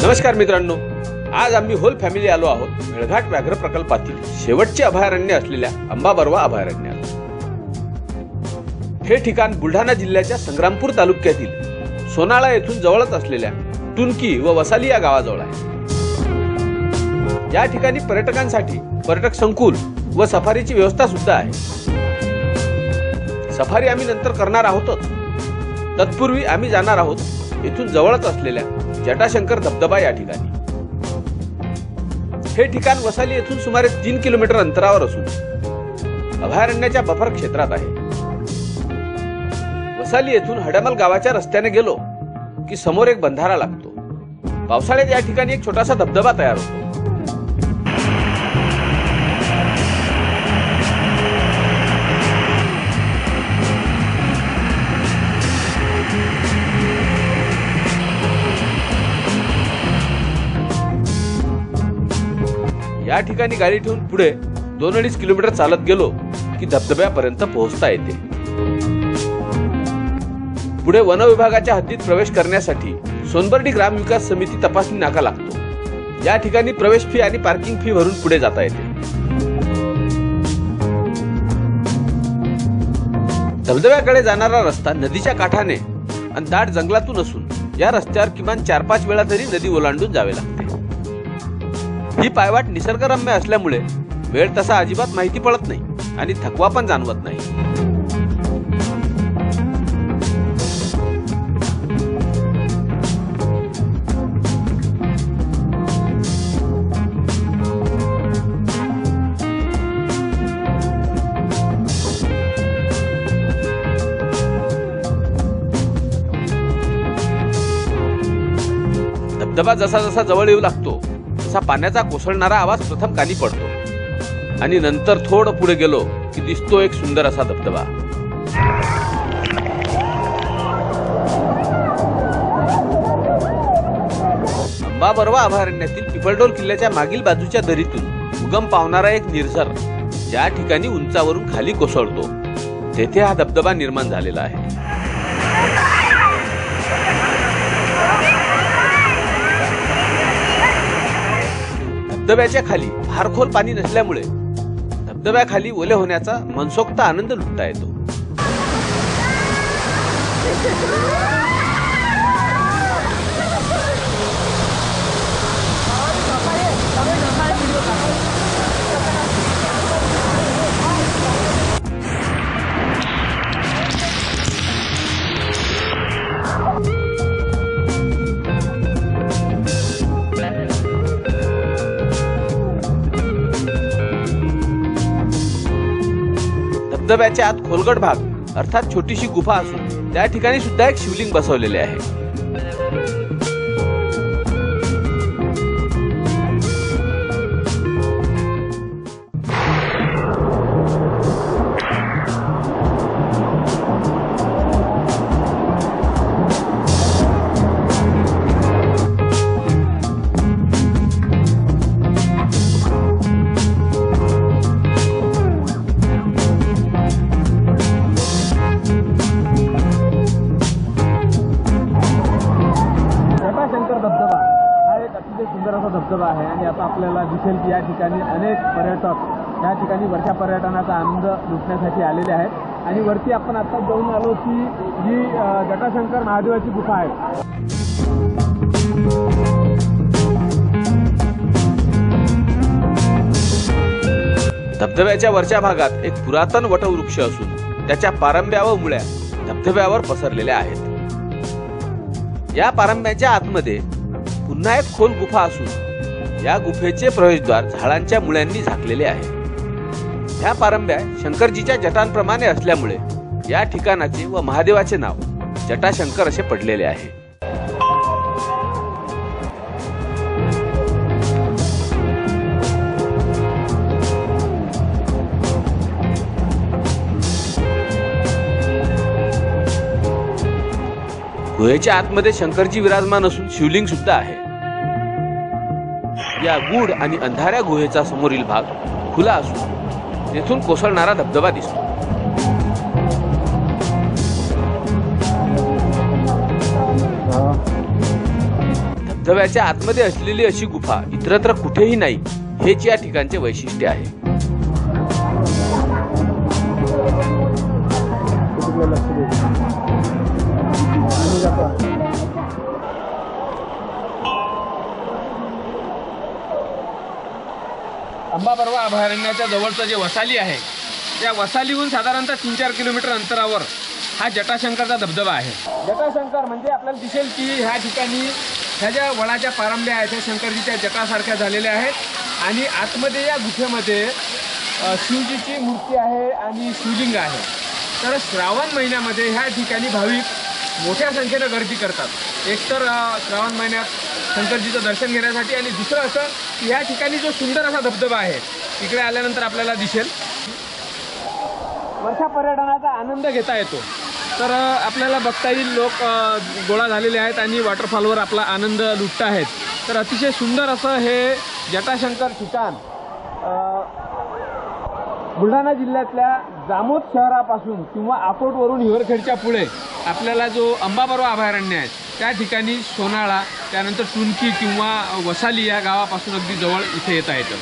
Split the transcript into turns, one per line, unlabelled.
नमस्कार मित्रांनो, आज आम्ही होल फॅमिली आलो आहोत मेळघाट व्याघ्र प्रकल्पातील शेवटचे अभयारण्य असलेल्या अंबाबरवा अभयारण्यात। हे ठिकाण बुलढाणा जिल्ह्याच्या संग्रामपूर तालुक्यातील सोनाळा येथून जवळच असलेल्या टुनकी व वसाली या गावाजवळ आहे। या ठिकाणी पर्यटकांसाठी पर्यटक संकुल व सफारीची व्यवस्था सुद्धा आहे। सफारी आम्ही नंतर करणार आहोतच, तत्पूर्वी आम्ही जाणार आहोत इथून जवळच असलेल्या जटाशंकर धबधबा या ठिकाणी। हे ठिकाण वसाली येथून सुमारे 3 किलोमीटर अंतरावर असून अभयारण्याच्या बफर क्षेत्रात आहे। वसाली येथून हडमल गावाच्या रस्त्याने गेलो की समोर एक बंधारा लागतो। पावसाळ्यात या ठिकाणी एक छोटासा धबधबा तयार होतो। या ठिकाणी गाडी ठेवून पुढे 2-2.5 किलोमीटर चालत गेलो की धबधब्यापर्यंत पोहोचता येते। पुढे वन विभागाच्या हद्दीत प्रवेश करण्यासाठी सोनबर्डी ग्राम विकास समिती तपासणी नाका लागतो। या ठिकाणी प्रवेश फी आणि पार्किंग फी भरून पुढे जाता येते। धबधब्याकडे जाणारा रस्ता नदीच्या काठाने आणि दाट जंगलातून असून या रस्त्यावर किमान 4-5 वेळा तरी नदी ओलांडून जावे लागते। ही पायवाट निसर्गरम्य असल्यामुळे वेळ तसा अजिबात माहिती पडत नाही आणि थकवा पण जाणवत नाही। धबधबा जसा जसा जवळ येऊ लागतो तसा पाण्याचा कोसळणारा आवाज प्रथम कानी पडतो आणि नंतर थोडं पुढे गेलो की दिसतो एक सुंदर असा धबधबा। अंबाबरवा अभयारण्यातील पिपळडोल किल्ल्याच्या मागील बाजूच्या दरीतून उगम पावणारा एक निर्झर ज्या ठिकाणी उंचावरून खाली कोसळतो तेथे हा धबधबा निर्माण झालेला आहे। धबधब्याच्या खाली फार खोल पाणी नसल्यामुळे धबधब्याखाली ओले होण्याचा मनसोक्त आनंद लुटता येतो। धबधब्याच्या आत खोलगट भाग अर्थात छोटीशी गुफा असून त्या ठिकाणी सुद्धा एक शिवलिंग बसवलेले आहे।
धबधबा हा एक अतिशय सुंदर असा धबधबा आहे आणि आता आपल्याला दिसेल की या ठिकाणी अनेक पर्यटक या ठिकाणी वरच्या पर्यटनाचा आनंद लुटण्यासाठी आलेले आहेत। आणि वरती आपण आता जाऊन आलो की जी जटाशंकर महादेवाची गुफा आहे।
धबधब्याच्या वरच्या भागात एक पुरातन वटवृक्ष असून त्याच्या पारंब्या व मुळ्या धबधब्यावर पसरलेल्या आहेत। या पारंब्याच्या आतमध्ये पुन्हा एक खोल गुफा असून या गुफेचे प्रवेशद्वार झाडांच्या मुळ्यांनी झाकलेले आहे। ह्या पारंब्या शंकरजीच्या जटांप्रमाणे असल्यामुळे या ठिकाणाचे व महादेवाचे नाव जटाशंकर असे पडलेले आहे। गुहेच्या आतमध्ये शंकरजी विराजमान असून शिवलिंग सुद्धा आहे। या गूढ आणि अंधाऱ्या गुहेचा समोरील भाग खुला असून तेथून कोसळणारा धबधबा दिसतो। धबधब्याच्या आतमध्ये असलेली अशी गुफा इतरत्र कुठेही नाही, हेच या ठिकाणचे वैशिष्ट्य आहे.
अंबाबरवा अभयारण्याच्या जवळचं जे वसाली आहे, त्या वसालीहून साधारणतः 3-4 किलोमीटर अंतरावर हा जटाशंकरचा धबधबा आहे. जटाशंकर म्हणजे आपल्याला दिसेल की ह्या ठिकाणी ह्या ज्या वडाच्या पारंब्या आहेत त्या शंकरजीच्या जटासारख्या झालेल्या आहेत आणि आतमध्ये या गुफेमध्ये शिवजीची मूर्ती आहे आणि शिवलिंग आहे. तर श्रावण महिन्यामध्ये ह्या ठिकाणी भाविक मोठ्या संख्येनं गर्दी करतात. एकतर श्रावण महिन्यात शंकरजीचं दर्शन घेण्यासाठी आणि दुसरं असं की ह्या ठिकाणी जो सुंदर असा धबधबा आहे तिकडे आल्यानंतर आपल्याला दिसेल वर्षा पर्यटनाचा आनंद घेता येतो. तर आपल्याला बघता येईल लोक गोळा झालेले आहेत आणि वॉटरफॉलवर आपला आनंद लुटत आहेत. तर अतिशय सुंदर असं हे जटाशंकर ठिकाण बुलढाणा जिल्ह्यातल्या जामोद शहरापासून किंवा अकोटवरून हिवरखेडच्या पुढे आपल्याला जो अंबाबरवा अभयारण्य आहे त्या ठिकाणी सोनाळा, त्यानंतर टुनकी किंवा वसाली या गावापासून अगदी जवळ इथे येता येतं.